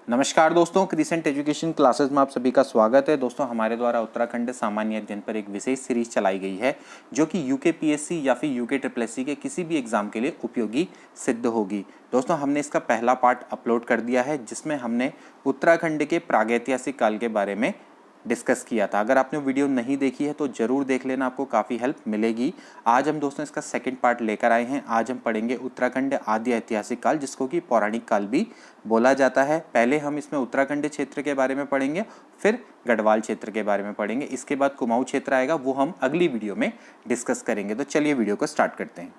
नमस्कार दोस्तों, crescent education classes में आप सभी का स्वागत है। दोस्तों, हमारे द्वारा उत्तराखंड सामान्य अध्ययन पर एक विशेष सीरीज चलाई गई है जो कि यूकेपीएससी या फिर यूके ट्रिपल एससी के किसी भी एग्जाम के लिए उपयोगी सिद्ध होगी। दोस्तों, हमने इसका पहला पार्ट अपलोड कर दिया है जिसमें हमने उत्तराखंड के प्रागैतिहासिक काल के बारे में डिस्कस किया था। अगर आपने वीडियो नहीं देखी है तो ज़रूर देख लेना, आपको काफ़ी हेल्प मिलेगी। आज हम दोस्तों इसका सेकंड पार्ट लेकर आए हैं। आज हम पढ़ेंगे उत्तराखंड आदि ऐतिहासिक काल, जिसको कि पौराणिक काल भी बोला जाता है। पहले हम इसमें उत्तराखंड क्षेत्र के बारे में पढ़ेंगे, फिर गढ़वाल क्षेत्र के बारे में पढ़ेंगे। इसके बाद कुमाऊं क्षेत्र आएगा, वो हम अगली वीडियो में डिस्कस करेंगे। तो चलिए वीडियो को स्टार्ट करते हैं।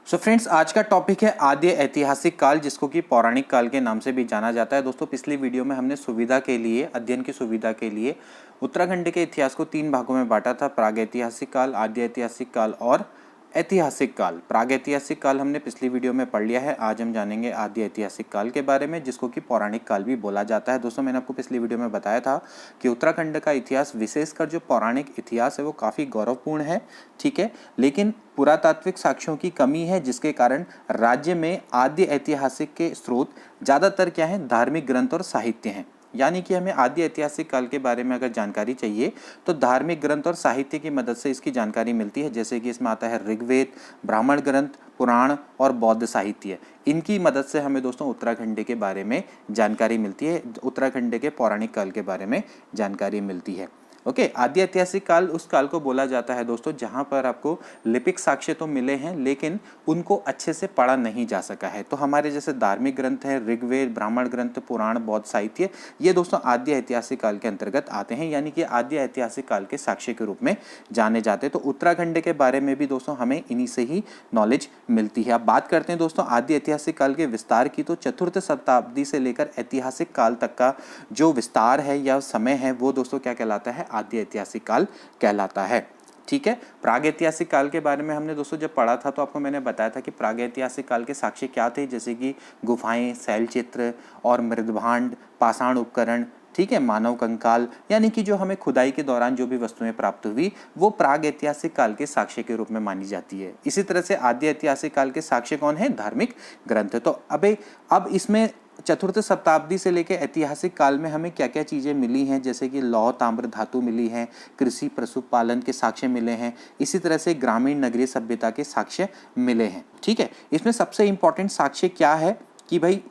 सो फ्रेंड्स, आज का टॉपिक है आद्य ऐतिहासिक काल, जिसको कि पौराणिक काल के नाम से भी जाना जाता है। दोस्तों, पिछली वीडियो में हमने सुविधा के लिए, अध्ययन की सुविधा के लिए उत्तराखंड के इतिहास को 3 भागों में बांटा था: प्रागैतिहासिक काल, आद्य ऐतिहासिक काल और ऐतिहासिक काल। प्रागैतिहासिक काल हमने पिछली वीडियो में पढ़ लिया है। आज हम जानेंगे आद्य ऐतिहासिक काल के बारे में, जिसको कि पौराणिक काल भी बोला जाता है। दोस्तों, मैंने आपको पिछली वीडियो में बताया था कि उत्तराखंड का इतिहास, विशेषकर जो पौराणिक इतिहास है, वो काफ़ी गौरवपूर्ण है, ठीक है, लेकिन पुरातात्विक साक्ष्यों की कमी है, जिसके कारण राज्य में आद्य ऐतिहासिक के स्रोत ज़्यादातर क्या है, धार्मिक ग्रंथ और साहित्य हैं। यानी कि हमें आद्य ऐतिहासिक काल के बारे में अगर जानकारी चाहिए तो धार्मिक ग्रंथ और साहित्य की मदद से इसकी जानकारी मिलती है। जैसे कि इसमें आता है ऋग्वेद, ब्राह्मण ग्रंथ, पुराण और बौद्ध साहित्य। इनकी मदद से हमें दोस्तों उत्तराखंड के बारे में जानकारी मिलती है, उत्तराखंड के पौराणिक काल के बारे में जानकारी मिलती है। ओके, आद्य ऐतिहासिक काल उस काल को बोला जाता है दोस्तों जहां पर आपको लिपिक साक्ष्य तो मिले हैं, लेकिन उनको अच्छे से पढ़ा नहीं जा सका है। तो हमारे जैसे धार्मिक ग्रंथ हैं, ऋग्वेद, ब्राह्मण ग्रंथ, पुराण, बौद्ध साहित्य, ये दोस्तों आद्य ऐतिहासिक काल के अंतर्गत आते हैं, यानी कि आद्य ऐतिहासिक काल के साक्ष्य के रूप में जाने जाते हैं। तो उत्तराखंड के बारे में भी दोस्तों हमें इन्हीं से ही नॉलेज मिलती है। अब बात करते हैं दोस्तों आद्य ऐतिहासिक काल के विस्तार की। तो चतुर्थ शताब्दी से लेकर ऐतिहासिक काल तक का जो विस्तार है या समय है, वो दोस्तों क्या कहलाता है, आद्य ऐतिहासिक काल कहलाता है। ठीक है, प्रागैतिहासिक काल के बारे में हमने दोस्तों जब पढ़ा था तो आपको मैंने बताया था कि प्रागैतिहासिक काल के साक्ष्य क्या थे, जैसे कि गुफाएं, शैलचित्र और मृदभांड, पाषाण उपकरण, ठीक है, मानव कंकाल, यानी कि जो हमें खुदाई के दौरान जो भी वस्तुएं प्राप्त हुई वो प्रागैतिहासिक काल के साक्ष्य के रूप में मानी जाती है। इसी तरह से आद्य ऐतिहासिक काल के साक्ष्य कौन है, धार्मिक ग्रंथ। तो अब इसमें चतुर्थ शताब्दी से लेकर ऐतिहासिक काल में हमें क्या क्या चीज़ें मिली हैं, जैसे कि लौह ताम्र धातु मिली हैं, कृषि पशुपालन के साक्ष्य मिले हैं, इसी तरह से ग्रामीण नगरीय सभ्यता के साक्ष्य मिले हैं। ठीक है, इसमें सबसे इंपॉर्टेंट साक्ष्य क्या है कि भाई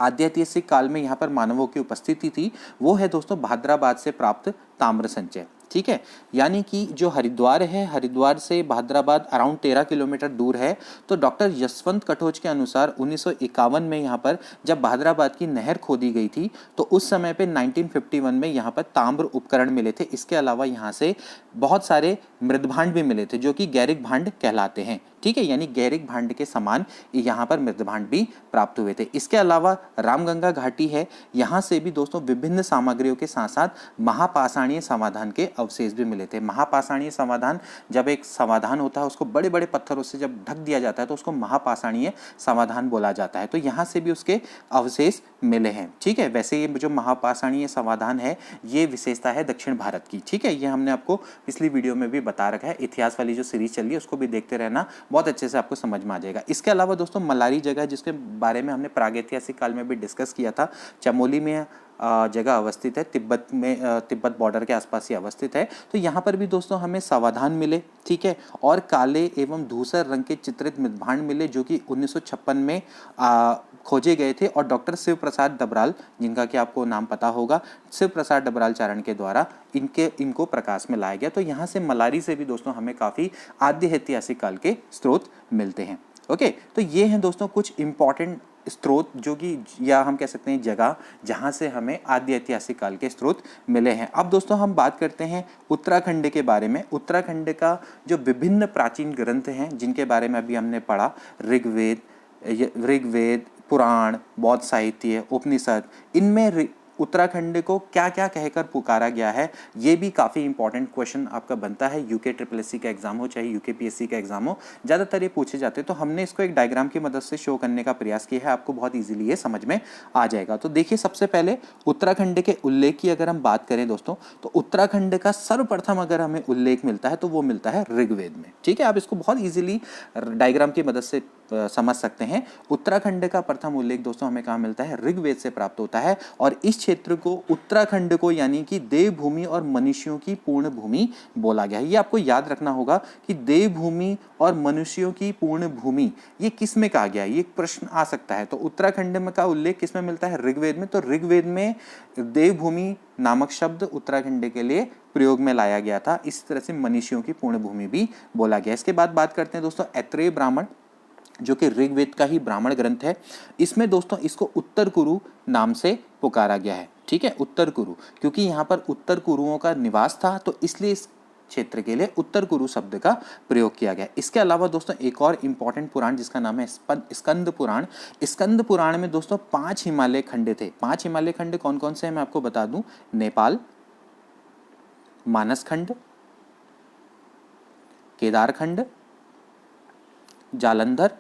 आद्य ऐतिहासिक काल में यहाँ पर मानवों की उपस्थिति थी, वो है दोस्तों भाद्राबाद से प्राप्त ताम्र संचय। ठीक है, यानी कि जो हरिद्वार है, हरिद्वार से भाद्राबाद अराउंड 13 किलोमीटर दूर है। तो डॉक्टर यशवंत कटोच के अनुसार 1951 में यहाँ पर जब भाद्राबाद की नहर खोदी गई थी तो उस समय पे 1951 में यहाँ पर ताम्र उपकरण मिले थे। इसके अलावा यहाँ से बहुत सारे मृदभांड भी मिले थे जो कि गैरिक भांड कहलाते हैं। ठीक है, यानी गैरिक भांड के समान यहाँ पर मृदभांड भी प्राप्त हुए थे। इसके अलावा रामगंगा घाटी है, यहाँ से भी दोस्तों विभिन्न सामग्रियों के साथ साथ महापाषाणीय समाधान के अवशेष भी मिले थे। महापाषाणीय समाधान, जब एक समाधान होता है उसको बड़े बड़े पत्थरों से जब ढक दिया जाता है तो उसको महापाषाणीय समाधान बोला जाता है। तो यहाँ से भी उसके अवशेष मिले हैं। ठीक है, वैसे ये जो महापाषाणीय समाधान है ये विशेषता है दक्षिण भारत की। ठीक है, ये हमने आपको पिछली वीडियो में भी बता रखा है। इतिहास वाली जो सीरीज चल रही है उसको भी देखते रहना, बहुत अच्छे से आपको समझ में आ जाएगा। इसके अलावा दोस्तों मलारी जगह, जिसके बारे में हमने प्रागैतिहासिक काल में भी डिस्कस किया था, चमोली में जगह अवस्थित है, तिब्बत में, तिब्बत बॉर्डर के आसपास ही अवस्थित है। तो यहाँ पर भी दोस्तों हमें समाधान मिले, ठीक है, और काले एवं धूसर रंग के चित्रित मृदभांड मिले जो कि 1956 में खोजे गए थे। और डॉक्टर शिव प्रसाद डबराल, जिनका कि आपको नाम पता होगा, शिव प्रसाद डबराल चारण के द्वारा इनको प्रकाश में लाया गया। तो यहाँ से मलारी से भी दोस्तों हमें काफ़ी आद्य ऐतिहासिक काल के स्रोत मिलते हैं। ओके, तो ये हैं दोस्तों कुछ इंपॉर्टेंट स्रोत जो कि, या हम कह सकते हैं जगह, जहां से हमें आद्य ऐतिहासिक काल के स्रोत मिले हैं। अब दोस्तों हम बात करते हैं उत्तराखंड के बारे में। उत्तराखंड का जो विभिन्न प्राचीन ग्रंथ हैं जिनके बारे में अभी हमने पढ़ा, ऋग्वेद, पुराण, बौद्ध साहित्य, उपनिषद, इनमें उत्तराखंड को क्या क्या कहकर पुकारा गया है, ये भी काफ़ी इंपॉर्टेंट क्वेश्चन आपका बनता है। यूके ट्रिपल एससी का एग्जाम हो चाहे यूकेपीएससी का एग्जाम हो, ज़्यादातर ये पूछे जाते हैं। तो हमने इसको एक डायग्राम की मदद से शो करने का प्रयास किया है, आपको बहुत इजीली ये समझ में आ जाएगा। तो देखिए, सबसे पहले उत्तराखंड के उल्लेख की अगर हम बात करें दोस्तों, तो उत्तराखंड का सर्वप्रथम अगर हमें उल्लेख मिलता है तो वो मिलता है ऋग्वेद में। ठीक है, आप इसको बहुत ईजिली डायग्राम की मदद से समझ सकते हैं। उत्तराखंड का प्रथम उल्लेख दोस्तों हमें कहाँ मिलता है, ऋग्वेद से प्राप्त होता है और इस क्षेत्र को उत्तराखंड को यानी कि देवभूमि और मनुष्यों की पूर्ण भूमि बोला गया है। ये आपको याद रखना होगा कि देवभूमि और मनुष्यों की पूर्ण भूमि ये किस में कहा गया है, ये एक प्रश्न आ सकता है। तो उत्तराखंड में का उल्लेख किस में मिलता है, ऋग्वेद में। तो ऋग्वेद में देवभूमि नामक शब्द उत्तराखंड के लिए प्रयोग में लाया गया था। इस तरह से मनुष्यों की पूर्ण भूमि भी बोला गया। इसके बाद बात करते हैं दोस्तों ऐत्रेय ब्राह्मण, जो कि ऋग्वेद का ही ब्राह्मण ग्रंथ है। इसमें दोस्तों इसको उत्तर कुरु नाम से पुकारा गया है। ठीक है, उत्तर कुरु, क्योंकि यहाँ पर उत्तर कुरुओं का निवास था तो इसलिए इस क्षेत्र के लिए उत्तर कुरु शब्द का प्रयोग किया गया। इसके अलावा दोस्तों एक और इंपॉर्टेंट पुराण जिसका नाम है स्कंद पुराण। स्कंद पुराण में दोस्तों 5 हिमालय खंड थे। 5 हिमालय खंड कौन कौन से हैं मैं आपको बता दूं, नेपाल, मानस खंड, केदार खंड, जालंधर,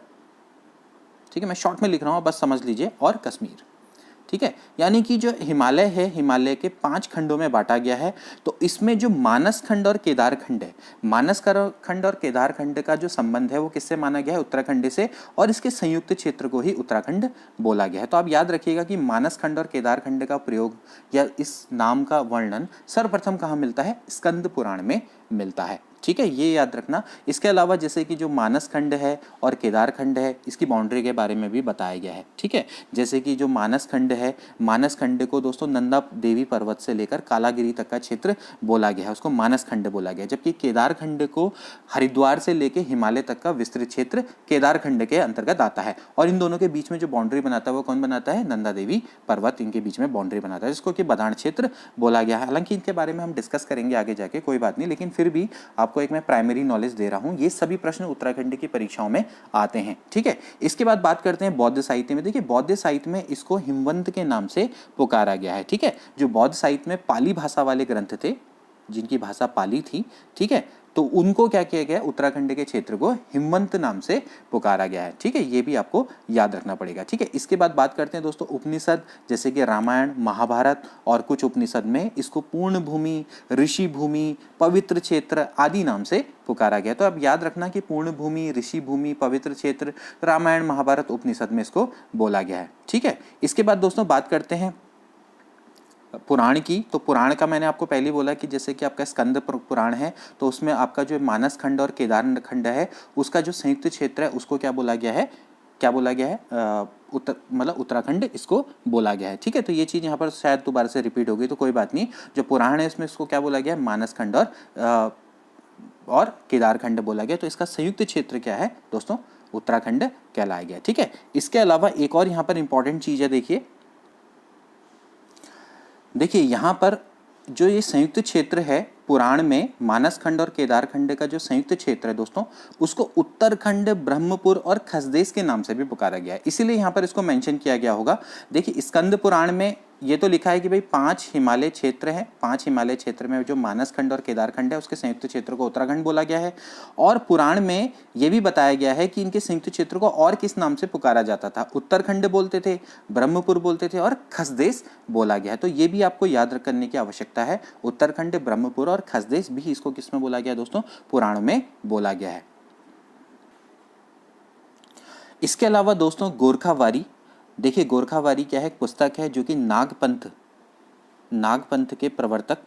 ठीक है, मैं शॉर्ट में लिख रहा हूं बस समझ लीजिए, और कश्मीर। ठीक है, यानी कि जो हिमालय है, हिमालय के 5 खंडों में बांटा गया है। तो इसमें जो मानस खंड और केदार खंड है, मानस खंड और केदार खंड का जो संबंध है वो किससे माना गया है, उत्तराखंड से, और इसके संयुक्त क्षेत्र को ही उत्तराखंड बोला गया है। तो आप याद रखिएगा कि मानस खंड और केदार खंड का प्रयोग या इस नाम का वर्णन सर्वप्रथम कहाँ मिलता है, स्कंद पुराण में मिलता है। ठीक है, ये याद रखना। इसके अलावा जैसे कि जो मानस खंड है और केदार खंड है, इसकी बाउंड्री के बारे में भी बताया गया है। ठीक है, जैसे कि जो मानस खंड है, मानस खंड को दोस्तों नंदा देवी पर्वत से लेकर कालागिरी तक का क्षेत्र बोला गया है, उसको मानस खंड बोला गया है। जबकि केदार खंड को हरिद्वार से लेकर हिमालय तक का विस्तृत क्षेत्र केदार खंड के अंतर्गत आता है। और इन दोनों के बीच में जो बाउंड्री बनाता है वो कौन बनाता है, नंदा देवी पर्वत इनके बीच में बाउंड्री बनाता है, जिसको कि बदान क्षेत्र बोला गया है। हालांकि इनके बारे में हम डिस्कस करेंगे आगे जाके, कोई बात नहीं, लेकिन फिर भी आपको एक मैं प्राइमरी नॉलेज दे रहा हूं। ये सभी प्रश्न उत्तराखंड की परीक्षाओं में आते हैं। ठीक है, इसके बाद बात करते हैं बौद्ध साहित्य में। देखिए बौद्ध साहित्य में इसको हिमवंत के नाम से पुकारा गया है। ठीक है, जो बौद्ध साहित्य में पाली भाषा वाले ग्रंथ थे, जिनकी भाषा पाली थी, ठीक है, तो उनको क्या किया गया, उत्तराखंड के क्षेत्र को हिमवंत नाम से पुकारा गया है। ठीक है, ये भी आपको याद रखना पड़ेगा। ठीक है, इसके बाद बात करते हैं दोस्तों उपनिषद, जैसे कि रामायण, महाभारत और कुछ उपनिषद में इसको पूर्ण भूमि, ऋषि भूमि, पवित्र क्षेत्र आदि नाम से पुकारा गया। तो अब याद रखना कि पूर्ण भूमि, ऋषि भूमि, पवित्र क्षेत्र, रामायण, महाभारत, उपनिषद में इसको बोला गया है। ठीक है, इसके बाद दोस्तों बात करते हैं पुराण की। तो पुराण का मैंने आपको पहले बोला कि जैसे कि आपका स्कंद पुराण है, तो उसमें आपका जो मानस खंड और केदार खंड है, उसका जो संयुक्त क्षेत्र है उसको क्या बोला गया है, क्या बोला गया है, उत्तराखंड इसको बोला गया है। ठीक है, तो ये चीज़ यहाँ पर शायद दोबारा से रिपीट होगी, तो कोई बात नहीं। जो पुराण है इसमें इसको क्या बोला गया है, मानस खंड और केदार खंड बोला गया। तो इसका संयुक्त क्षेत्र क्या है दोस्तों, उत्तराखंड कहलाया गया। ठीक है, इसके अलावा एक और यहाँ पर इंपॉर्टेंट चीज़ है, देखिए यहाँ पर जो ये संयुक्त क्षेत्र है पुराण में, मानस खंड और केदार खंड का जो संयुक्त क्षेत्र है दोस्तों, उसको उत्तरखंड, ब्रह्मपुर और खसदेश के नाम से भी पुकारा गया है। इसीलिए यहाँ पर इसको मेंशन किया गया होगा। देखिए स्कंद पुराण में ये तो लिखा है कि भाई 5 हिमालय क्षेत्र हैं, 5 हिमालय क्षेत्र में जो मानस खंड और केदार खंड है उसके संयुक्त क्षेत्र को उत्तराखंड बोला गया है। और पुराण में ये भी बताया गया है कि इनके संयुक्त क्षेत्र को और किस नाम से पुकारा जाता था, उत्तरखंड बोलते थे, ब्रह्मपुर बोलते थे और खसदेश बोला गया है। तो ये भी आपको याद करने की आवश्यकता है। उत्तरखंड, ब्रह्मपुर और खसदेश भी इसको किस में बोला गया दोस्तों, पुराण में बोला गया है। इसके अलावा दोस्तों गोरखावारी, देखिए गोरखावारी क्या है, एक पुस्तक है जो कि नागपंथ के प्रवर्तक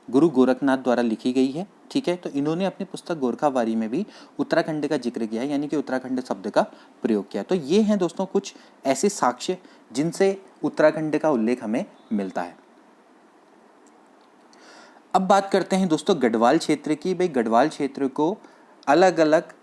गुरु गोरखनाथ द्वारा लिखी गई है। ठीक है, तो इन्होंने अपनी पुस्तक गोरखावारी में भी उत्तराखंड का जिक्र किया है, यानी कि उत्तराखंड शब्द का प्रयोग किया। तो ये हैं दोस्तों कुछ ऐसे साक्ष्य जिनसे उत्तराखंड का उल्लेख हमें मिलता है। अब बात करते हैं दोस्तों गढ़वाल क्षेत्र की। भाई गढ़वाल क्षेत्र को अलग अलग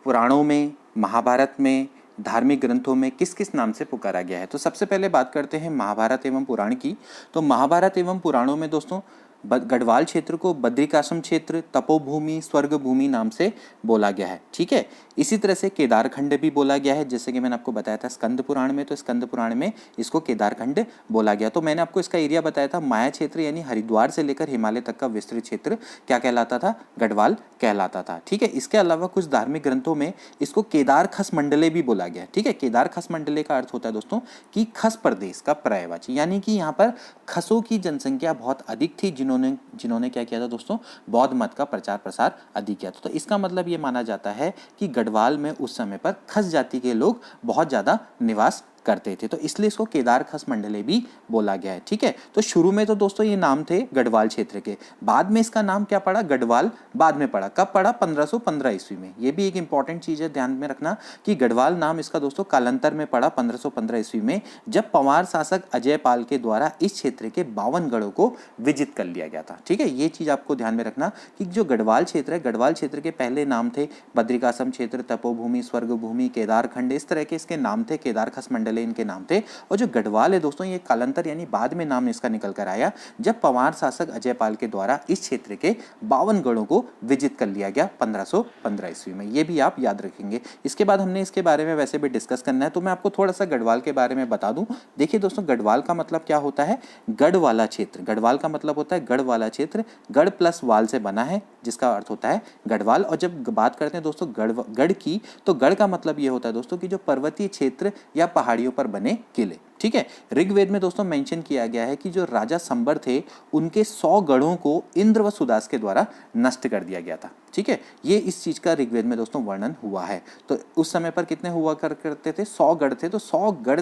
पुराणों में, महाभारत में, धार्मिक ग्रंथों में किस किस नाम से पुकारा गया है। तो सबसे पहले बात करते हैं महाभारत एवं पुराण की। तो महाभारत एवं पुराणों में दोस्तों गढ़वाल क्षेत्र को बद्रिकाश्रम क्षेत्र, तपोभूमि, स्वर्ग भूमि नाम से बोला गया है। ठीक है, इसी तरह से केदार खंड भी बोला गया है, जैसे कि मैंने आपको बताया था स्कंद पुराण में, तो स्कंद पुराण में इसको केदार खंड बोला गया। तो मैंने आपको इसका एरिया बताया था, माया क्षेत्र यानी हरिद्वार से लेकर हिमालय तक का विस्तृत क्षेत्र क्या कहलाता था, गढ़वाल कहलाता था। ठीक है, इसके अलावा कुछ धार्मिक ग्रंथों में इसको केदार खस मंडले भी बोला गया। ठीक है, केदार खस मंडले का अर्थ होता है दोस्तों कि खस प्रदेश का पर्यायवाची, यानी कि यहाँ पर खसों की जनसंख्या बहुत अधिक थी, जिन्होंने जिन्होंने क्या किया था दोस्तों, बौद्ध मत का प्रचार प्रसार अधिक किया था। तो इसका मतलब ये माना जाता है कि गढ़वाल में उस समय पर खस जाति के लोग बहुत ज़्यादा निवास करते थे, तो इसलिए इसको केदार खस मंडले भी बोला गया है। ठीक है, तो शुरू में तो दोस्तों ये नाम थे गढ़वाल क्षेत्र के, बाद में इसका नाम क्या पड़ा, गढ़वाल बाद में पड़ा। कब पड़ा, 1515 ईस्वी में। ये भी एक इंपॉर्टेंट चीज है ध्यान में रखना कि गढ़वाल नाम इसका दोस्तों कालांतर में पड़ा 1515 ईस्वी में, जब पंवार शासक अजय पाल के द्वारा इस क्षेत्र के 52 गढ़ों को विजित कर लिया गया था। ठीक है, ये चीज आपको ध्यान में रखना कि जो गढ़वाल क्षेत्र है, गढ़वाल क्षेत्र के पहले नाम थे बद्रिकाश्रम क्षेत्र, तपोभूमि, स्वर्गभूमि, केदारखंड, इस तरह के इसके नाम थे, केदार खस मंडले इनके नाम थे। और जो गढ़वाल है दोस्तों, ये कालांतर यानी बाद में नाम इसका निकल कर आया जब पंवार शासक अजय पाल के द्वारा इस क्षेत्र के 52 गढ़ों को विजित कर लिया गया 1515 ईस्वी में। ये भी आप याद रखेंगे। इसके बाद हमने इसके बारे में वैसे भी डिस्कस करना है, तो मैं आपको थोड़ा सा गढ़वाल के बारे में बता दूं। देखिए दोस्तों, गढ़वाल का मतलब क्या होता है, गढ़ वाला क्षेत्र। गढ़वाल का मतलब होता है गढ़ वाला क्षेत्र, गढ़ प्लस वाल से बना है, जिसका अर्थ होता है गढ़वाल। और जब बात करते हैं दोस्तों गढ़ की, तो गढ़ का मतलब ये होता है दोस्तों कि जो पर्वतीय क्षेत्र या पहाड़ियों पर बने किले। ठीक है, ऋग्वेद में दोस्तों मेंशन किया गया है कि जो राजा संबर थे, उनके 100 गढ़ों को इंद्र व सुदास के द्वारा नष्ट कर दिया गया था। ठीक है, ये इस चीज का ऋग्वेद में दोस्तों वर्णन हुआ है। तो उस समय पर कितने हुआ करते थे, 100 गढ़ थे, तो 100 गढ़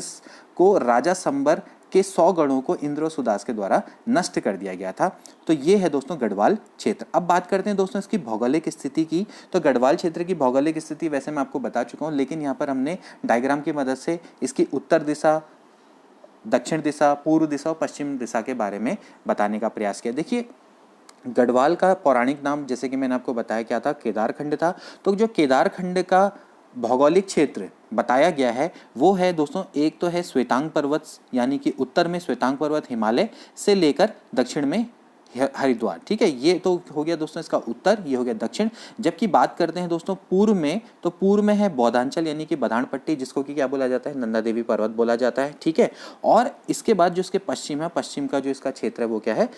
को राजा संबर के 100 गढ़ों को इंद्र और सुदास के द्वारा नष्ट कर दिया गया था। तो ये है दोस्तों गढ़वाल क्षेत्र। अब बात करते हैं दोस्तों इसकी भौगोलिक स्थिति की। तो गढ़वाल क्षेत्र की भौगोलिक स्थिति वैसे मैं आपको बता चुका हूँ, लेकिन यहाँ पर हमने डायग्राम की मदद से इसकी उत्तर दिशा, दक्षिण दिशा, पूर्व दिशा और पश्चिम दिशा के बारे में बताने का प्रयास किया। देखिए, गढ़वाल का पौराणिक नाम जैसे कि मैंने आपको बताया क्या था, केदारखंड था। तो जो केदारखंड का भौगोलिक क्षेत्र बताया गया है वो है दोस्तों, एक तो है श्वेतांग पर्वत, यानी कि उत्तर में श्वेतांग पर्वत हिमालय से लेकर दक्षिण में हरिद्वार। ठीक है, ये तो हो गया दोस्तों इसका उत्तर, ये हो गया दक्षिण। जबकि बात करते हैं दोस्तों पूर्व में, तो पूर्व में है बौद्धांचल यानी कि बधान पट्टी, जिसको कि क्या बोला जाता है, नंदा देवी पर्वत बोला जाता है। ठीक है, और इसके बाद जो इसके पश्चिम है, पश्चिम का जो इसका क्षेत्र है वो क्या है,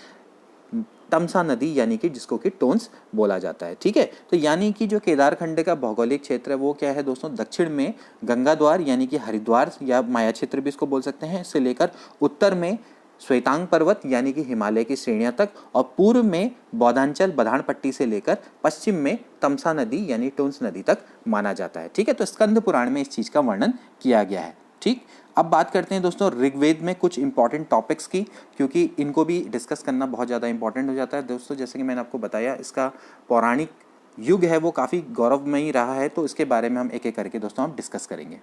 तमसा नदी, यानी कि जिसको कि टोंस बोला जाता है। ठीक है, तो यानी कि जो केदारखंड का भौगोलिक क्षेत्र है वो क्या है दोस्तों, दक्षिण में गंगाद्वार यानी कि हरिद्वार या माया क्षेत्र भी इसको बोल सकते हैं, से लेकर उत्तर में श्वेतांग पर्वत यानी कि हिमालय की श्रेणियां तक, और पूर्व में बौद्धांचल बधान पट्टी से लेकर पश्चिम में तमसा नदी यानी टोंस नदी तक माना जाता है। ठीक है, तो स्कंद पुराण में इस चीज का वर्णन किया गया है। ठीक, अब बात करते हैं दोस्तों ऋग्वेद में कुछ इंपॉर्टेंट टॉपिक्स की, क्योंकि इनको भी डिस्कस करना बहुत ज़्यादा इंपॉर्टेंट हो जाता है दोस्तों। जैसे कि मैंने आपको बताया, इसका पौराणिक युग है वो काफ़ी गौरवमयी रहा है, तो इसके बारे में हम एक एक करके दोस्तों हम डिस्कस करेंगे।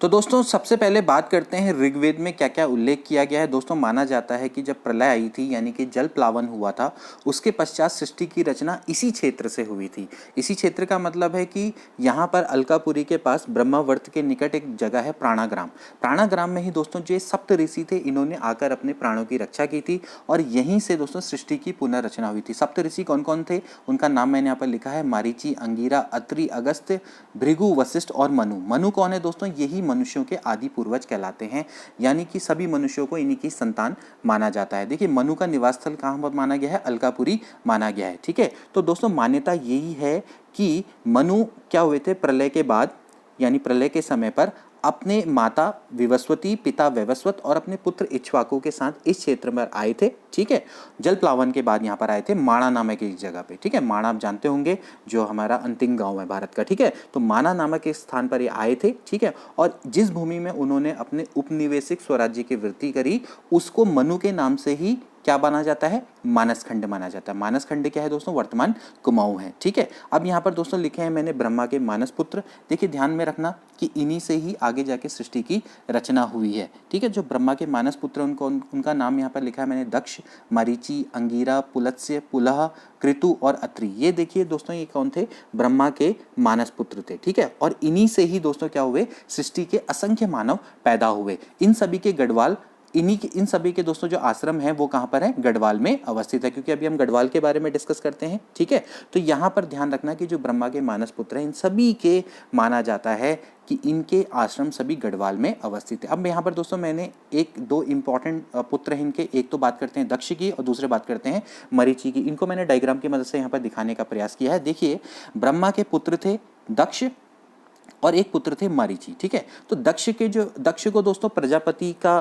तो दोस्तों सबसे पहले बात करते हैं ऋग्वेद में क्या क्या उल्लेख किया गया है। दोस्तों माना जाता है कि जब प्रलय आई थी यानी कि जल प्लावन हुआ था, उसके पश्चात सृष्टि की रचना इसी क्षेत्र से हुई थी। इसी क्षेत्र का मतलब है कि यहाँ पर अलकापुरी के पास ब्रह्मावर्त के निकट एक जगह है प्राणाग्राम। प्राणाग्राम में ही दोस्तों जो सप्त ऋषि थे, इन्होंने आकर अपने प्राणों की रक्षा की थी, और यहीं से दोस्तों सृष्टि की पुनर्रचना हुई थी। सप्त ऋषि कौन कौन थे, उनका नाम मैंने यहाँ पर लिखा है, मारीची, अंगिरा, अत्रि, अगस्त्य, भृगु, वशिष्ठ और मनु। मनु कौन है दोस्तों, यही मनुष्यों के आदि पूर्वज कहलाते हैं, यानी कि सभी मनुष्यों को इन्हीं की संतान माना जाता है। देखिए, मनु का निवास स्थल कहाँ पर माना गया है, अलकापुरी माना गया है। ठीक है, तो दोस्तों मान्यता यही है कि मनु क्या हुए थे, प्रलय के बाद यानी प्रलय के समय पर अपने माता विवस्वती, पिता वैवस्वत और अपने पुत्र इक्ष्वाकु के साथ इस क्षेत्र में आए थे। ठीक है, जल प्लावन के बाद यहाँ पर आए थे माणा नामक एक जगह पे। ठीक है, माणा आप जानते होंगे जो हमारा अंतिम गांव है भारत का। ठीक है, तो माणा नामक एक स्थान पर ये आए थे। ठीक है, और जिस भूमि में उन्होंने अपने उपनिवेशिक स्वराज्य की वृद्धि करी, उसको मनु के नाम से ही क्या माना जाता है, मानसखंड माना जाता है। मानसखंड क्या है दोस्तों, वर्तमान कुमाऊं है। ठीक है, अब यहाँ पर दोस्तों लिखे हैं मैंने ब्रह्मा के मानस पुत्र। देखिए ध्यान में रखना कि इन्हीं से ही आगे जाके सृष्टि की रचना हुई है। ठीक है, जो ब्रह्मा के मानस पुत्र उनका नाम यहाँ पर लिखा है मैंने, दक्ष, मरीचि, अंगिरा, पुलत्स्य, पुलह, कृतु और अत्रि। ये देखिए दोस्तों, ये कौन थे, ब्रह्मा के मानस पुत्र थे। ठीक है, और इन्हीं से ही दोस्तों क्या हुए, सृष्टि के असंख्य मानव पैदा हुए। इन सभी के गढ़वाल, इन सभी के दोस्तों जो आश्रम है वो कहाँ पर है, गढ़वाल में अवस्थित है, क्योंकि अभी हम गढ़वाल के बारे में डिस्कस करते हैं। ठीक है, तो यहाँ पर ध्यान रखना कि जो ब्रह्मा के मानस पुत्र हैं, इन सभी के माना जाता है कि इनके आश्रम सभी गढ़वाल में अवस्थित है। अब यहाँ पर दोस्तों मैंने एक दो इंपॉर्टेंट पुत्र हैं इनके, एक तो बात करते हैं दक्ष की और दूसरे बात करते हैं मरीचि की। इनको मैंने डायग्राम की मदद से यहाँ पर दिखाने का प्रयास किया है। देखिए, ब्रह्मा के पुत्र थे दक्ष और एक पुत्र थे मरीचि। ठीक है, तो दक्ष को दोस्तों प्रजापति का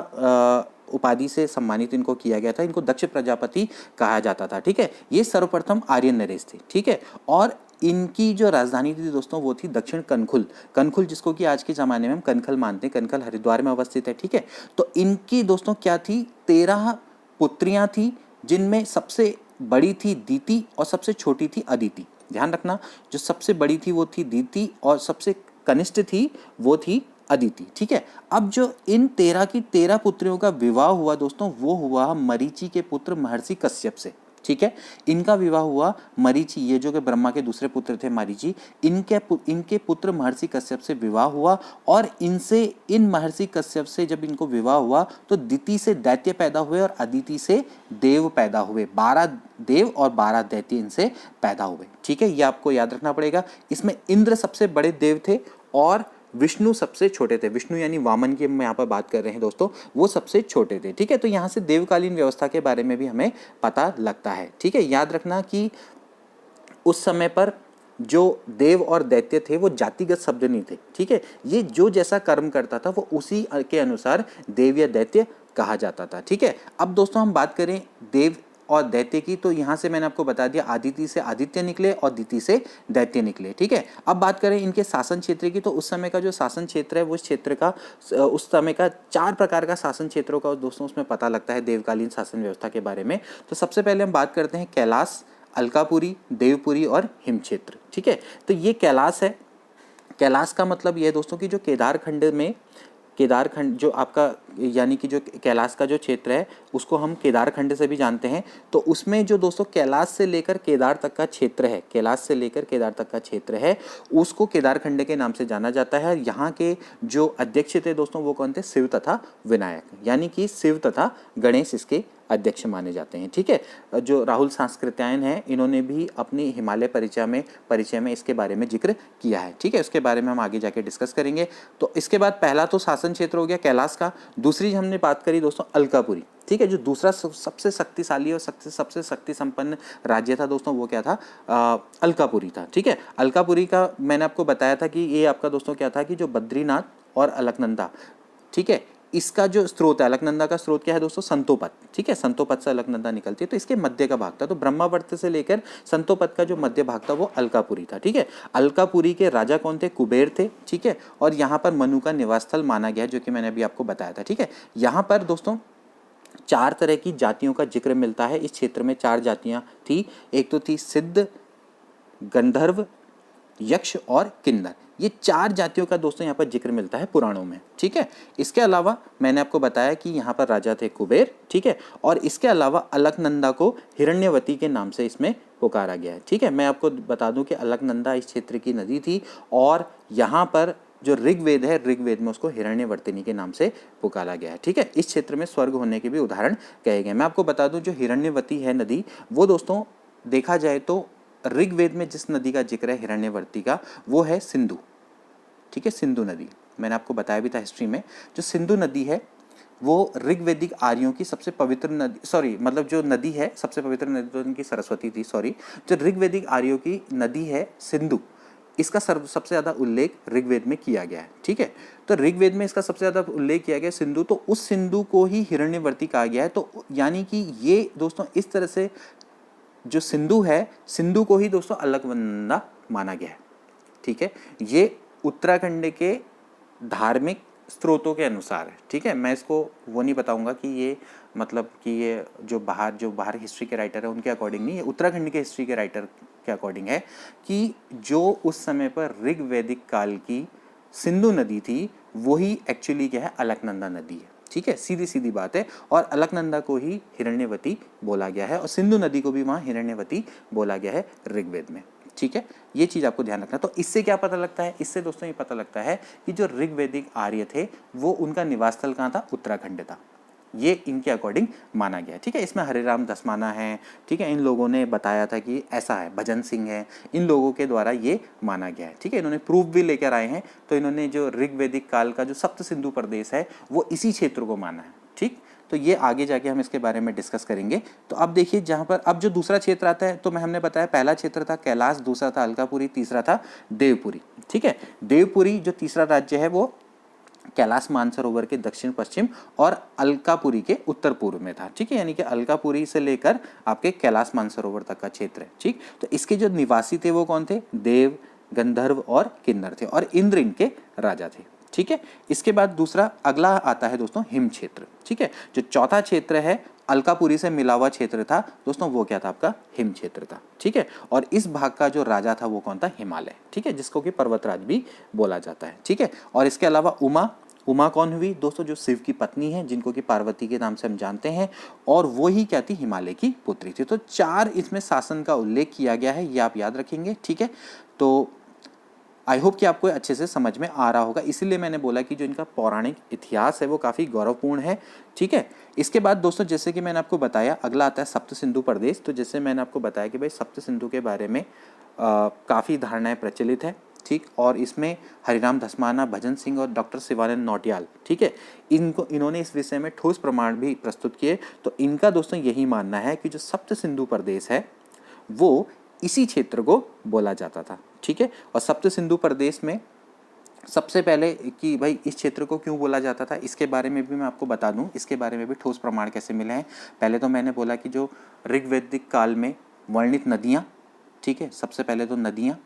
उपाधि से सम्मानित इनको किया गया था। इनको दक्ष प्रजापति कहा जाता था। ठीक है, ये सर्वप्रथम आर्यन नरेश थे। ठीक है, और इनकी जो राजधानी थी दोस्तों वो थी दक्षिण कनखुल। कनखुल जिसको कि आज के ज़माने में हम कनखल मानते हैं, कनखल हरिद्वार में अवस्थित है। ठीक है, तो इनकी दोस्तों क्या थी, 13 पुत्रियां थी, जिनमें सबसे बड़ी थी दीति और सबसे छोटी थी अदिति। ध्यान रखना, जो सबसे बड़ी थी वो थी दीति और सबसे कनिष्ठ थी वो थी अदिति। ठीक है, अब जो इन 13 की 13 पुत्रियों का विवाह हुआ दोस्तों, वो हुआ मरीचि के पुत्र महर्षि कश्यप से। ठीक है, इनका विवाह हुआ मरीचि, ये जो कि ब्रह्मा के दूसरे पुत्र थे मरीचि, इनके पुत्र महर्षि कश्यप से विवाह हुआ। और इन महर्षि कश्यप से जब इनको विवाह हुआ तो दिति से दैत्य पैदा हुए और अदिति से देव पैदा हुए। 12 देव और 12 दैत्य इनसे पैदा हुए। ठीक है, ये आपको याद रखना पड़ेगा। इसमें इंद्र सबसे बड़े देव थे और विष्णु सबसे छोटे थे। विष्णु यानी वामन की हम यहाँ पर बात कर रहे हैं दोस्तों, वो सबसे छोटे थे। ठीक है, तो यहाँ से देवकालीन व्यवस्था के बारे में भी हमें पता लगता है। ठीक है, याद रखना कि उस समय पर जो देव और दैत्य थे वो जातिगत शब्द नहीं थे। ठीक है, ये जो जैसा कर्म करता था वो उसी के अनुसार देव या दैत्य कहा जाता था। ठीक है, अब दोस्तों हम बात करें देव और दैत्य की, तो यहाँ से मैंने आपको बता दिया आदिति से आदित्य निकले और दिति से दैत्य निकले। ठीक है, अब बात करें इनके शासन क्षेत्र की, तो उस समय का जो शासन क्षेत्र है वो क्षेत्र का उस समय का 4 प्रकार का शासन क्षेत्रों का दोस्तों उसमें पता लगता है देवकालीन शासन व्यवस्था के बारे में। तो सबसे पहले हम बात करते हैं कैलाश, अलकापुरी, देवपुरी और हिम क्षेत्र। ठीक है, तो ये कैलाश है। कैलाश का मतलब ये है दोस्तों कि जो केदारखंड जो आपका यानी कि जो कैलाश का जो क्षेत्र है उसको हम केदारखंड से भी जानते हैं। तो उसमें जो दोस्तों कैलाश से लेकर केदार तक का क्षेत्र है, कैलाश से लेकर केदार तक का क्षेत्र है, उसको केदारखंड के नाम से जाना जाता है। यहाँ के जो अध्यक्ष थे दोस्तों वो कौन थे, शिव तथा विनायक, यानी कि शिव तथा गणेश इसके अध्यक्ष माने जाते हैं। ठीक है, जो राहुल सांस्कृत्यायन है इन्होंने भी अपनी हिमालय परिचय में इसके बारे में जिक्र किया है। ठीक है, उसके बारे में हम आगे जाके डिस्कस करेंगे। तो इसके बाद पहला तो शासन क्षेत्र हो गया कैलाश का। दूसरी हमने बात करी दोस्तों अलकापुरी। ठीक है, जो दूसरा सबसे शक्तिशाली और सबसे शक्ति संपन्न राज्य था दोस्तों वो क्या था, अलकापुरी था। ठीक है, अलकापुरी का मैंने आपको बताया था कि ये आपका दोस्तों क्या था कि जो बद्रीनाथ और अलकनंदा, ठीक है, इसका जो स्रोत है, अलकनंदा का स्रोत क्या है दोस्तों, संतोपत। ठीक है, संतोपत से अलकनंदा निकलती है, तो इसके मध्य का भाग था। तो ब्रह्मावर्त से लेकर संतोपत का जो मध्य भाग था वो अलकापुरी था। ठीक है, अलकापुरी के राजा कौन थे, कुबेर थे। ठीक है, और यहाँ पर मनु का निवास स्थल माना गया है, जो कि मैंने अभी आपको बताया था। ठीक है, यहाँ पर दोस्तों 4 तरह की जातियों का जिक्र मिलता है। इस क्षेत्र में 4 जातियां थी। एक तो थी सिद्ध, गंधर्व, यक्ष और किन्नर। ये 4 जातियों का दोस्तों यहाँ पर जिक्र मिलता है पुराणों में। ठीक है, इसके अलावा मैंने आपको बताया कि यहाँ पर राजा थे कुबेर। ठीक है, और इसके अलावा अलकनंदा को हिरण्यवती के नाम से इसमें पुकारा गया है। ठीक है, मैं आपको बता दूं कि अलकनंदा इस क्षेत्र की नदी थी और यहाँ पर जो ऋग्वेद है, ऋग्वेद में उसको हिरण्यवर्तिनी के नाम से पुकारा गया है। ठीक है, इस क्षेत्र में स्वर्ग होने के भी उदाहरण कहे गए। मैं आपको बता दूं जो हिरण्यवती है नदी, वो दोस्तों देखा जाए तो ऋग्वेद में जिस नदी का जिक्र है हिरण्यवर्ती का, वो है सिंधु। ठीक है, सिंधु नदी मैंने आपको बताया भी था हिस्ट्री में। जो सिंधु नदी है वो ऋग्वेदिक आर्यों की सबसे पवित्र नदी, मतलब जो नदी है सबसे पवित्र नदी तो उनकी सरस्वती थी, जो ऋग्वेदिक आर्यों की नदी है सिंधु, इसका सबसे ज़्यादा उल्लेख ऋग्वेद में किया गया है। ठीक है, तो ऋग्वेद में इसका सबसे ज़्यादा उल्लेख किया गया सिंधु, तो उस सिंधु को ही हिरण्यवर्ती कहा गया है। तो यानी कि ये दोस्तों इस तरह से जो सिंधु है, सिंधु को ही दोस्तों अलकनंदा माना गया है। ठीक है, ये उत्तराखंड के धार्मिक स्रोतों के अनुसार है। ठीक है, मैं इसको वो नहीं बताऊंगा कि ये मतलब कि ये जो बाहर हिस्ट्री के राइटर है उनके अकॉर्डिंग नहीं, ये उत्तराखंड के हिस्ट्री के राइटर के अकॉर्डिंग है कि जो उस समय पर ऋग्वैदिक काल की सिंधु नदी थी वही एक्चुअली क्या है, अलकनंदा नदी है। ठीक है, सीधी सीधी बात है। और अलकनंदा को ही हिरण्यवती बोला गया है और सिंधु नदी को भी वहाँ हिरण्यवती बोला गया है ऋग्वेद में। ठीक है, ये चीज़ आपको ध्यान रखना। तो इससे क्या पता लगता है, इससे दोस्तों ये पता लगता है कि जो ऋग्वैदिक आर्य थे वो उनका निवास स्थल कहाँ था, उत्तराखंड था। ये इनके अकॉर्डिंग माना गया। ठीक है, इसमें हरिराम दसमाना है। ठीक है, इन लोगों ने बताया था कि ऐसा है, भजन सिंह है, इन लोगों के द्वारा ये माना गया है। ठीक है, इन्होंने प्रूफ भी लेकर आए हैं। तो इन्होंने जो ऋग्वैदिक काल का जो सप्त सिंधु प्रदेश है वो इसी क्षेत्र को माना है। ठीक, तो ये आगे जाके हम इसके बारे में डिस्कस करेंगे। तो अब देखिए जहाँ पर अब जो दूसरा क्षेत्र आता है, तो हमने बताया पहला क्षेत्र था कैलाश, दूसरा था अलकापुरी, तीसरा था देवपुरी। ठीक है, देवपुरी जो तीसरा राज्य है वो कैलाश मानसरोवर के दक्षिण पश्चिम और अलकापुरी के उत्तर पूर्व में था। ठीक है, यानी कि अलकापुरी से लेकर आपके कैलाश मानसरोवर तक का क्षेत्र है। ठीक, तो इसके जो निवासी थे वो कौन थे? देव, गंधर्व और किन्नर थे, और इंद्र इनके राजा थे। ठीक है, इसके बाद दूसरा अगला आता है दोस्तों हिम क्षेत्र। ठीक है, जो चौथा क्षेत्र है अलकापुरी से मिला हुआ क्षेत्र था दोस्तों, वो क्या था? आपका हिम क्षेत्र था। ठीक है, और इस भाग का जो राजा था वो कौन था? हिमालय। ठीक है, जिसको कि पर्वतराज भी बोला जाता है। ठीक है, और इसके अलावा उमा कौन हुई दोस्तों? जो शिव की पत्नी है, जिनको कि पार्वती के नाम से हम जानते हैं, और वो ही क्या थी? हिमालय की पुत्री थी। तो 4 इसमें शासन का उल्लेख किया गया है, ये आप याद रखेंगे। ठीक है, तो आई होप कि आपको अच्छे से समझ में आ रहा होगा, इसीलिए मैंने बोला कि जो इनका पौराणिक इतिहास है वो काफ़ी गौरवपूर्ण है। ठीक है, इसके बाद दोस्तों जैसे कि मैंने आपको बताया, अगला आता है सप्त सिंधु प्रदेश। तो जैसे मैंने आपको बताया कि भाई सप्त सिंधु के बारे में काफ़ी धारणाएं प्रचलित है। ठीक, और इसमें हरिराम धस्माना, भजन सिंह और डॉक्टर शिवानंद नौटियाल, ठीक है, इन्होंने इस विषय में ठोस प्रमाण भी प्रस्तुत किए। तो इनका दोस्तों यही मानना है कि जो सप्त सिंधु प्रदेश है वो इसी क्षेत्र को बोला जाता था। ठीक है, और सप्त सिंधु प्रदेश में सबसे पहले कि भाई इस क्षेत्र को क्यों बोला जाता था, इसके बारे में भी मैं आपको बता दूं, इसके बारे में भी ठोस प्रमाण कैसे मिले हैं। पहले तो मैंने बोला कि जो ऋग्वैदिक काल में वर्णित नदियां, ठीक है, सबसे पहले तो नदियां,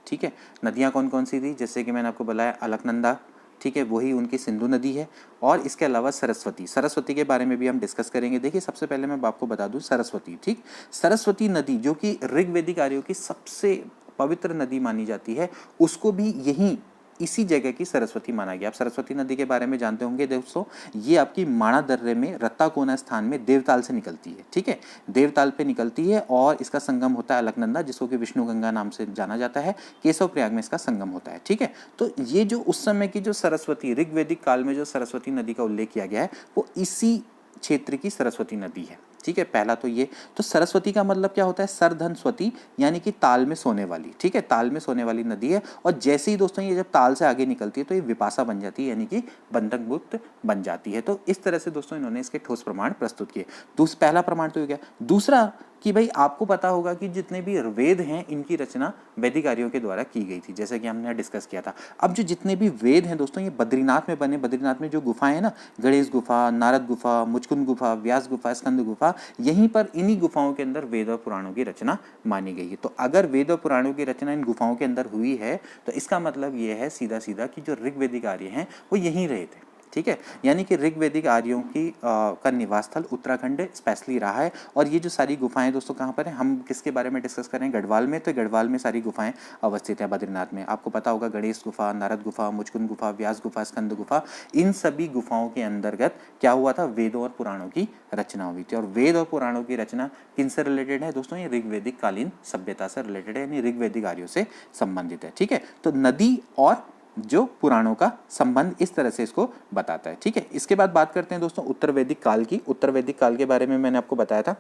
ठीक है, नदियां कौन कौन सी थी? जैसे कि मैंने आपको बताया अलकनंदा, ठीक है, वही उनकी सिंधु नदी है। और इसके अलावा सरस्वती के बारे में भी हम डिस्कस करेंगे। देखिए सबसे पहले मैं आपको बता दूं सरस्वती, ठीक, सरस्वती नदी जो कि ऋग्वैदिक आर्यों की सबसे पवित्र नदी मानी जाती है, उसको भी यही इसी जगह की सरस्वती माना गया। आप सरस्वती नदी के बारे में जानते होंगे दोस्तों, ये आपकी माणा दर्रे में रत्ताकोना स्थान में देवताल से निकलती है। ठीक है, देवताल पे निकलती है और इसका संगम होता है अलकनंदा, जिसको कि विष्णु गंगा नाम से जाना जाता है। केशव प्रयाग में इसका संगम होता है। ठीक है, तो ये जो उस समय की जो सरस्वती, ऋग्वैदिक काल में जो सरस्वती नदी का उल्लेख किया गया है वो इसी क्षेत्र की सरस्वती नदी है। ठीक है, पहला तो ये, तो सरस्वती का मतलब क्या होता है? सरधन स्वती, यानी कि ताल में सोने वाली। ठीक है, ताल में सोने वाली नदी है। और जैसे ही दोस्तों ये जब ताल से आगे निकलती है तो ये विपाशा बन जाती है, यानी कि बंधक मुक्त बन जाती है। तो इस तरह से दोस्तों इन्होंने इसके ठोस प्रमाण प्रस्तुत किए। पहला प्रमाण तो हो गया। दूसरा कि भाई आपको पता होगा कि जितने भी वेद हैं इनकी रचना वैदिक आर्यों के द्वारा की गई थी, जैसे कि हमने डिस्कस किया था। अब जो जितने भी वेद हैं दोस्तों ये बद्रीनाथ में बने, बद्रीनाथ में जो गुफाएं हैं ना, गणेश गुफा, नारद गुफा, मुचकुंद गुफा, व्यास गुफा, स्कंद गुफा, यहीं पर इन्हीं गुफाओं के अंदर वेद और पुराणों की रचना मानी गई है। तो अगर वेद और पुराणों की रचना इन गुफाओं के अंदर हुई है तो इसका मतलब ये है सीधा सीधा कि जो ऋग्वैदिक आर्य हैं वो यहीं रहे थे। ठीक है, यानी कि ऋग्वैदिक आर्यों की का निवास स्थल उत्तराखंड स्पेशली रहा है। और ये जो सारी गुफाएं दोस्तों कहाँ पर हैं, हम किसके बारे में डिस्कस करें? गढ़वाल में। तो गढ़वाल में सारी गुफाएं अवस्थित है बद्रीनाथ में। आपको पता होगा गणेश गुफा, नारद गुफा, मुचकुंद गुफा, व्यास गुफा, स्कंद गुफा, इन सभी गुफाओं के अंतर्गत क्या हुआ था? वेदों और पुराणों की रचना हुई थी। और वेद और पुराणों की रचना किनसे रिलेटेड है दोस्तों? ये ऋग्वैदिक कालीन सभ्यता से रिलेटेड है, यानी ऋग्वैदिक आर्यों से संबंधित है। ठीक है, तो नदी और जो पुराणों का संबंध इस तरह से इसको बताता है। ठीक है, इसके बाद बात करते हैं दोस्तों उत्तर वैदिक काल की। उत्तर वैदिक काल के बारे में मैंने आपको बताया था,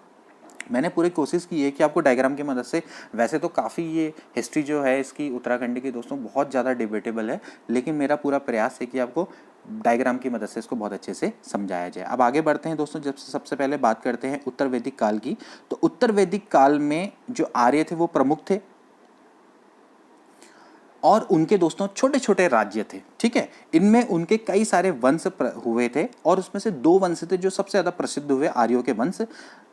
मैंने पूरी कोशिश की है कि आपको डायग्राम की मदद से, वैसे तो काफ़ी ये हिस्ट्री जो है इसकी उत्तराखंड की दोस्तों बहुत ज़्यादा डिबेटेबल है, लेकिन मेरा पूरा प्रयास है कि आपको डायग्राम की मदद से इसको बहुत अच्छे से समझाया जाए। अब आगे बढ़ते हैं दोस्तों, जब सबसे पहले बात करते हैं उत्तर वैदिक काल की। तो उत्तर वैदिक काल में जो आर्य थे वो प्रमुख थे और उनके दोस्तों छोटे छोटे राज्य थे। ठीक है, इनमें उनके कई सारे वंश हुए थे और उसमें से 2 वंश थे जो सबसे ज़्यादा प्रसिद्ध हुए, आर्यों के वंश।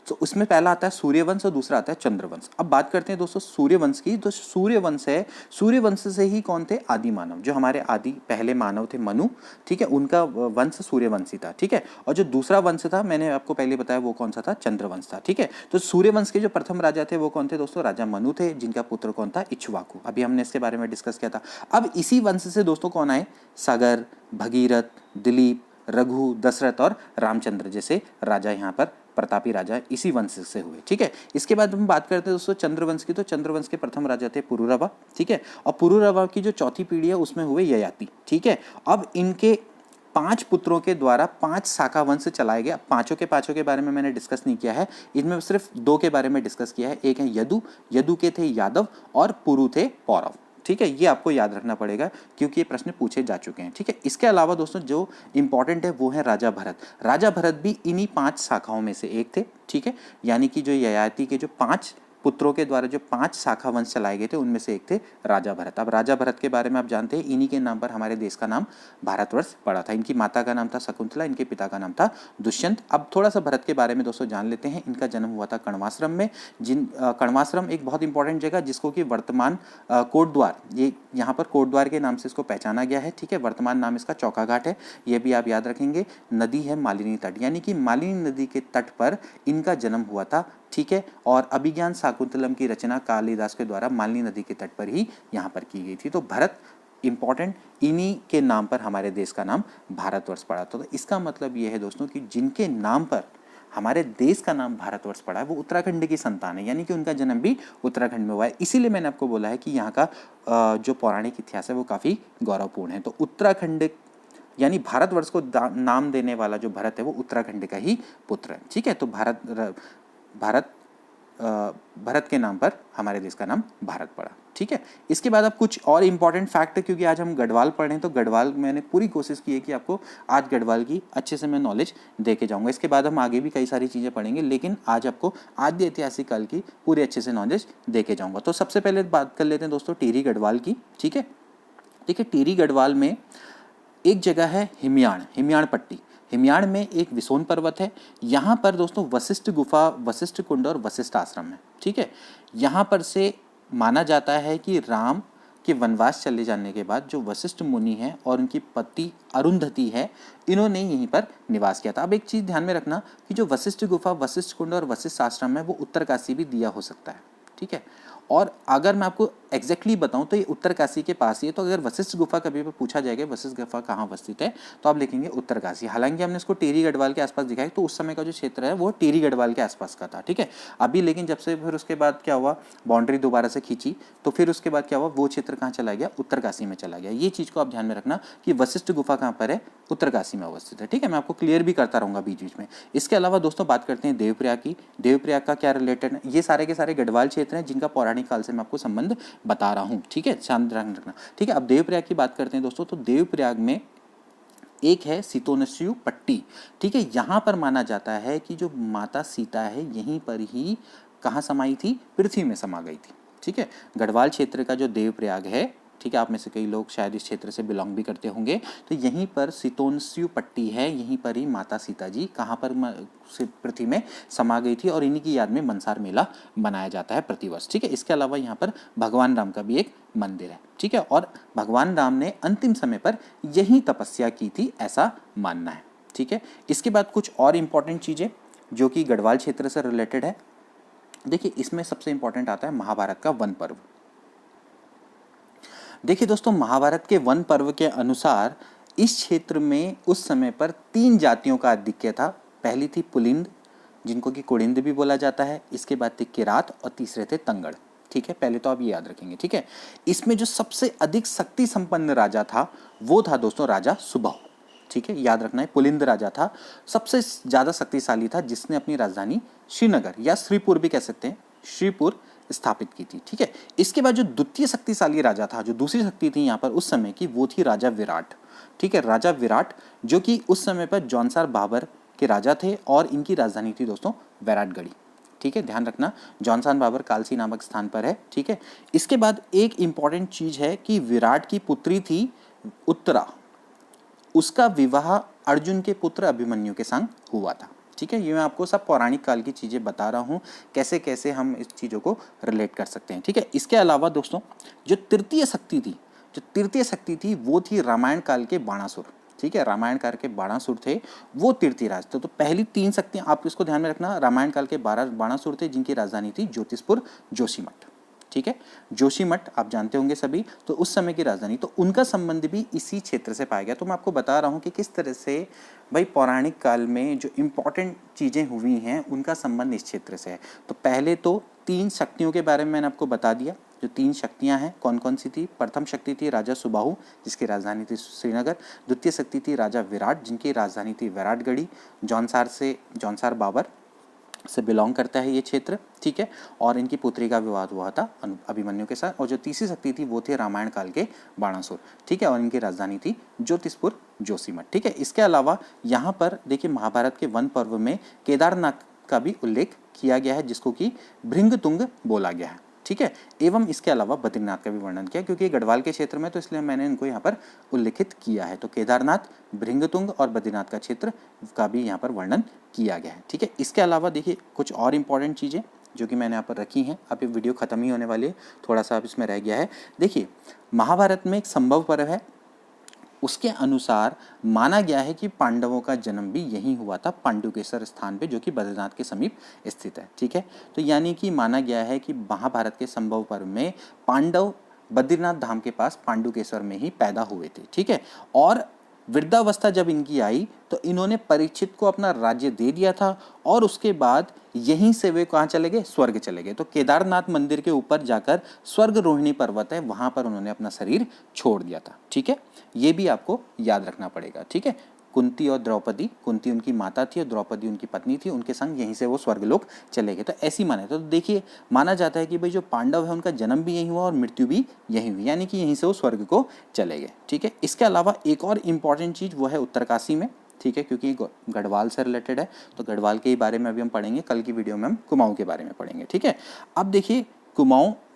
तो उसमें पहला आता है सूर्यवंश और दूसरा आता है चंद्रवंश। अब बात करते हैं दोस्तों सूर्यवंश की। तो सूर्यवंश है, सूर्यवंश से ही कौन थे? आदि मानव, जो हमारे आदि पहले मानव थे मनु। ठीक है, उनका वंश सूर्यवंशी था। ठीक है, और जो दूसरा वंश था मैंने आपको पहले बताया वो कौन सा था? चंद्रवंश था। ठीक है, तो सूर्यवंश के जो प्रथम राजा थे वो कौन थे दोस्तों? राजा मनु थे, जिनका पुत्र कौन था? इक्ष्वाकु। अभी हमने इसके बारे में डिस्कस किया था। अब इसी वंश से दोस्तों कौन आए? सागर, भगीरथ, दिलीप, रघु, दशरथ और रामचंद्र जैसे राजा यहाँ पर प्रतापी राजा इसी वंश से हुए। ठीक है, इसके बाद हम बात करते हैं दोस्तों चंद्रवंश की। तो चंद्रवंश के प्रथम राजा थे पुरुरवा। ठीक है, और पुरुरवा की जो चौथी पीढ़ी है उसमें हुए ययाति। ठीक है, अब इनके 5 पुत्रों के द्वारा 5 शाखा वंश चलाए गए। पांचों के बारे में मैंने डिस्कस नहीं किया है, इनमें सिर्फ 2 के बारे में डिस्कस किया है। एक है यदु, यदु के थे यादव और पुरु थे पौरव। ठीक है, ये आपको याद रखना पड़ेगा क्योंकि ये प्रश्न पूछे जा चुके हैं। ठीक है, इसके अलावा दोस्तों जो इंपॉर्टेंट है वो है राजा भरत। राजा भरत भी इन्हीं 5 शाखाओं में से एक थे। ठीक है, यानी कि जो ययाति के जो 5 पुत्रों के द्वारा जो 5 शाखा वंश चलाए गए थे उनमें से एक थे राजा भरत। अब राजा भरत के बारे में आप जानते हैं, इन्हीं के नाम पर हमारे देश का नाम भारतवर्ष पड़ा था। इनकी माता का नाम था शकुंतला, इनके पिता का नाम था दुष्यंत। अब थोड़ा सा भरत के बारे में दोस्तों जान लेते हैं। इनका जन्म हुआ था कण्वाश्रम में। कण्वाश्रम एक बहुत इंपॉर्टेंट जगह जिसको कि वर्तमान कोटद्वार, ये यहाँ पर कोटद्वार के नाम से इसको पहचाना गया है, ठीक है। वर्तमान नाम इसका चौका घाट है, ये भी आप याद रखेंगे। नदी है मालिनी तट, यानी कि मालिनी नदी के तट पर इनका जन्म हुआ था, ठीक है। और अभिज्ञान शाकुंतलम की रचना कालिदास के द्वारा मालिनी नदी के तट पर ही यहाँ पर की गई थी। तो भरत इंपॉर्टेंट, इन्हीं के नाम पर हमारे देश का नाम भारतवर्ष पड़ा। तो इसका मतलब ये है दोस्तों कि जिनके नाम पर हमारे देश का नाम भारतवर्ष पड़ा है वो उत्तराखंड की संतान है, यानी कि उनका जन्म भी उत्तराखंड में हुआ है। इसीलिए मैंने आपको बोला है कि यहाँ का जो पौराणिक इतिहास है वो काफ़ी गौरवपूर्ण है। तो उत्तराखंड यानी भारतवर्ष को नाम देने वाला जो भरत है वो उत्तराखंड का ही पुत्र है, ठीक है। तो भरत के नाम पर हमारे देश का नाम भारत पड़ा, ठीक है। इसके बाद अब कुछ और इंपॉर्टेंट फैक्ट, क्योंकि आज हम गढ़वाल पढ़ रहे हैं तो गढ़वाल मैंने पूरी कोशिश की है कि आपको आज गढ़वाल की अच्छे से मैं नॉलेज दे के जाऊँगा। इसके बाद हम आगे भी कई सारी चीज़ें पढ़ेंगे, लेकिन आज आपको आद्य ऐतिहासिक काल की पूरी अच्छे से नॉलेज दे के जाऊँगा। तो सबसे पहले बात कर लेते हैं दोस्तों टिहरी गढ़वाल की, ठीक है। देखिए टिहरी गढ़वाल में एक जगह है हिमयाण पट्टी। हिमयाण में एक विसोन पर्वत है। यहाँ पर दोस्तों वशिष्ठ गुफा, वशिष्ठ कुंड और वशिष्ठ आश्रम है, ठीक है। यहाँ पर से माना जाता है कि राम के वनवास चले जाने के बाद जो वशिष्ठ मुनि हैं और उनकी पत्नी अरुंधति है, इन्होंने यहीं पर निवास किया था। अब एक चीज़ ध्यान में रखना कि जो वशिष्ठ गुफा, वशिष्ठ कुंड और वशिष्ठ आश्रम है वो उत्तरकाशी भी दिया हो सकता है, ठीक है। और अगर मैं आपको एग्जैक्टली बताऊं तो ये उत्तरकाशी के पास ही है। तो अगर वशिष्ठ गुफा कभी भी पूछा जाएगा वशिष्ठ गुफा कहाँ अवस्थित है तो आप लिखेंगे उत्तरकाशी। हालांकि हमने इसको टिहरी गढ़वाल के आसपास दिखाया, तो उस समय का जो क्षेत्र है वो टिहरी गढ़वाल के आसपास का था, ठीक है। अभी लेकिन जब से फिर उसके बाद क्या हुआ, बाउंड्री दोबारा से खींची, तो फिर उसके बाद क्या हुआ, वो क्षेत्र कहाँ चला गया, उत्तरकाशी में चला गया। ये चीज़ को आप ध्यान में रखना कि वशिष्ठ गुफा कहाँ पर है, उत्तरकाशी में अवस्थित है, ठीक है। मैं आपको क्लियर भी करता रहूँगा बीच बीच में। इसके अलावा दोस्तों बात करते हैं देवप्रयाग की। देवप्रयाग का क्या रिलेटेड है, ये सारे के सारे गढ़वाल क्षेत्र हैं जिनका पौराणिक काल से मैं आपको संबंध बता रहा हूँ, ठीक है। शांत रखना, ठीक है। अब देवप्रयाग की बात करते हैं दोस्तों। तो देवप्रयाग में एक है सितोनस्यु पट्टी, ठीक है। यहाँ पर माना जाता है कि जो माता सीता है यहीं पर ही कहाँ समाई थी, पृथ्वी में समा गई थी, ठीक है। गढ़वाल क्षेत्र का जो देवप्रयाग है, ठीक है, आप में से कई लोग शायद इस क्षेत्र से बिलोंग भी करते होंगे। तो यहीं पर सितोनस्यु पट्टी है, यहीं पर ही माता सीता जी कहाँ पर पृथ्वी में समा गई थी और इन्हीं की याद में मनसार मेला मनाया जाता है प्रतिवर्ष, ठीक है। इसके अलावा यहाँ पर भगवान राम का भी एक मंदिर है, ठीक है। और भगवान राम ने अंतिम समय पर यही तपस्या की थी, ऐसा मानना है, ठीक है। इसके बाद कुछ और इंपॉर्टेंट चीज़ें जो कि गढ़वाल क्षेत्र से रिलेटेड है। देखिए इसमें सबसे इंपॉर्टेंट आता है महाभारत का वन पर्व। देखिए दोस्तों महाभारत के वन पर्व के अनुसार इस क्षेत्र में उस समय पर 3 जातियों का आधिक्य था। पहली थी पुलिंद, जिनको कि कुड़िंद भी बोला जाता है। इसके बाद थे किरात और तीसरे थे तंगड़, ठीक है। पहले तो आप ये याद रखेंगे, ठीक है। इसमें जो सबसे अधिक शक्ति संपन्न राजा था वो था दोस्तों राजा सुबाहु, ठीक है। याद रखना है पुलिंद राजा था, सबसे ज़्यादा शक्तिशाली था, जिसने अपनी राजधानी श्रीनगर या श्रीपुर भी कह सकते हैं, श्रीपुर स्थापित की थी, ठीक है। इसके बाद जो द्वितीय शक्तिशाली राजा था, जो दूसरी शक्ति थी यहाँ पर उस समय की, वो थी राजा विराट, ठीक है। राजा विराट जो कि उस समय पर जौनसार बाबर के राजा थे और इनकी राजधानी थी दोस्तों वैराटगढ़ी, ठीक है। ध्यान रखना जौनसार बाबर कालसी नामक स्थान पर है, ठीक है। इसके बाद एक इंपॉर्टेंट चीज है कि विराट की पुत्री थी उत्तरा, उसका विवाह अर्जुन के पुत्र अभिमन्यु के संग हुआ था, ठीक है। ये मैं आपको सब पौराणिक काल की चीज़ें बता रहा हूँ, कैसे कैसे हम इस चीज़ों को रिलेट कर सकते हैं, ठीक है। इसके अलावा दोस्तों जो तृतीय शक्ति थी वो थी रामायण काल के बाणासुर, ठीक है। रामायण काल के बाणासुर थे वो तीर्थराज थे। तो पहली 3 शक्तियाँ आप इसको ध्यान में रखना। रामायण काल के 12 बाणासुर थे जिनकी राजधानी थी ज्योतिषपुर जोशीमठ, ठीक है। जोशीमठ आप जानते होंगे सभी, तो उस समय की राजधानी, तो उनका संबंध भी इसी क्षेत्र से पाया गया। तो मैं आपको बता रहा हूँ कि किस तरह से भाई पौराणिक काल में जो इम्पोर्टेंट चीज़ें हुई हैं उनका संबंध इस क्षेत्र से है। तो पहले तो 3 शक्तियों के बारे में मैंने आपको बता दिया। जो 3 शक्तियाँ हैं कौन कौन सी थी। प्रथम शक्ति थी राजा सुबाहु जिसकी राजधानी थी श्रीनगर। द्वितीय शक्ति थी राजा विराट जिनकी राजधानी थी वैराटगढ़ी, जौनसार बाबर से बिलोंग करता है ये क्षेत्र, ठीक है। और इनकी पुत्री का विवाह हुआ था अभिमन्यु के साथ। और जो तीसरी शक्ति थी वो थी रामायण काल के बाणासुर, ठीक है। और इनकी राजधानी थी ज्योतिषपुर जोशीमठ, ठीक है। इसके अलावा यहाँ पर देखिए महाभारत के वन पर्व में केदारनाथ का भी उल्लेख किया गया है जिसको कि भृंगतुंग बोला गया है, ठीक है। एवं इसके अलावा बद्रीनाथ का भी वर्णन किया, क्योंकि गढ़वाल के क्षेत्र में तो इसलिए मैंने इनको यहाँ पर उल्लेखित किया है। तो केदारनाथ, भृंगतुंग और बद्रीनाथ का क्षेत्र का भी यहाँ पर वर्णन किया गया है, ठीक है। इसके अलावा देखिए कुछ और इंपॉर्टेंट चीज़ें जो कि मैंने यहाँ पर रखी हैं। अब ये वीडियो खत्म ही होने वाली है, थोड़ा सा अब इसमें रह गया है। देखिए महाभारत में एक संभव पर्व है, उसके अनुसार माना गया है कि पांडवों का जन्म भी यहीं हुआ था, पांडुकेश्वर स्थान पे, जो कि बद्रीनाथ के समीप स्थित है, ठीक है। तो यानी कि माना गया है कि महाभारत के संभव पर्व में पांडव बद्रीनाथ धाम के पास पांडुकेश्वर में ही पैदा हुए थे, ठीक है। और वृद्धावस्था जब इनकी आई तो इन्होंने परीक्षित को अपना राज्य दे दिया था और उसके बाद यहीं से वे कहाँ चले गए, स्वर्ग चले गए। तो केदारनाथ मंदिर के ऊपर जाकर स्वर्ग रोहिणी पर्वत है, वहां पर उन्होंने अपना शरीर छोड़ दिया था, ठीक है। ये भी आपको याद रखना पड़ेगा, ठीक है। कुंती और द्रौपदी, कुंती उनकी माता थी और द्रौपदी उनकी पत्नी थी, उनके संग यहीं से वो स्वर्गलोक चले गए। तो ऐसी माने तो देखिए माना जाता है कि भाई जो पांडव है उनका जन्म भी यहीं हुआ और मृत्यु भी यहीं हुई, यानी कि यहीं से वो स्वर्ग को चले गए, ठीक है। इसके अलावा एक और इम्पॉर्टेंट चीज़ वो है उत्तरकाशी में, ठीक है, क्योंकि गढ़वाल से रिलेटेड है। तो गढ़वाल के ही बारे में अभी हम पढ़ेंगे, कल की वीडियो में हम कुमाऊं के बारे में पढ़ेंगे, ठीक है। अब देखिए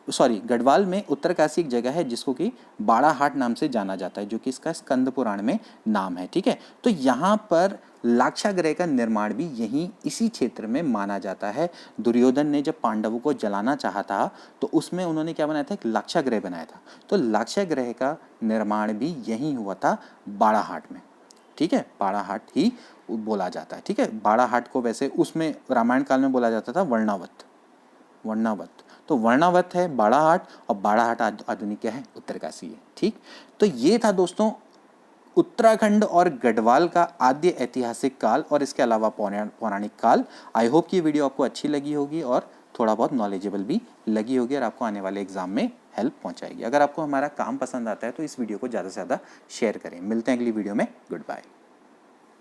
गढ़वाल में उत्तरकाशी एक जगह है जिसको कि बाड़ाहाट नाम से जाना जाता है, जो कि इसका स्कंद पुराण में नाम है, ठीक है। तो यहाँ पर लाक्षागृह का निर्माण भी यहीं इसी क्षेत्र में माना जाता है। दुर्योधन ने जब पांडवों को जलाना चाहा था तो उसमें उन्होंने क्या बनाया था, एक लाक्षागृह बनाया था। तो लाक्षागृह का निर्माण भी यहीं हुआ था, बाड़ाहाट में, ठीक है। बाड़ाहाट ही बोला जाता है, ठीक है। बाड़ाहाट को वैसे उसमें रामायण काल में बोला जाता था वर्णावत। तो वर्णावत है बाड़ाहाट, और बाड़ाहाट आधुनिक क्या है, उत्तरकाशी है, ठीक। तो ये था दोस्तों उत्तराखंड और गढ़वाल का आद्य ऐतिहासिक काल और इसके अलावा पौराणिक काल। आई होप कि ये वीडियो आपको अच्छी लगी होगी और थोड़ा बहुत नॉलेजेबल भी लगी होगी और आपको आने वाले एग्जाम में हेल्प पहुंचाएगी। अगर आपको हमारा काम पसंद आता है तो इस वीडियो को ज़्यादा से ज़्यादा शेयर करें। मिलते हैं अगली वीडियो में, गुड बाय।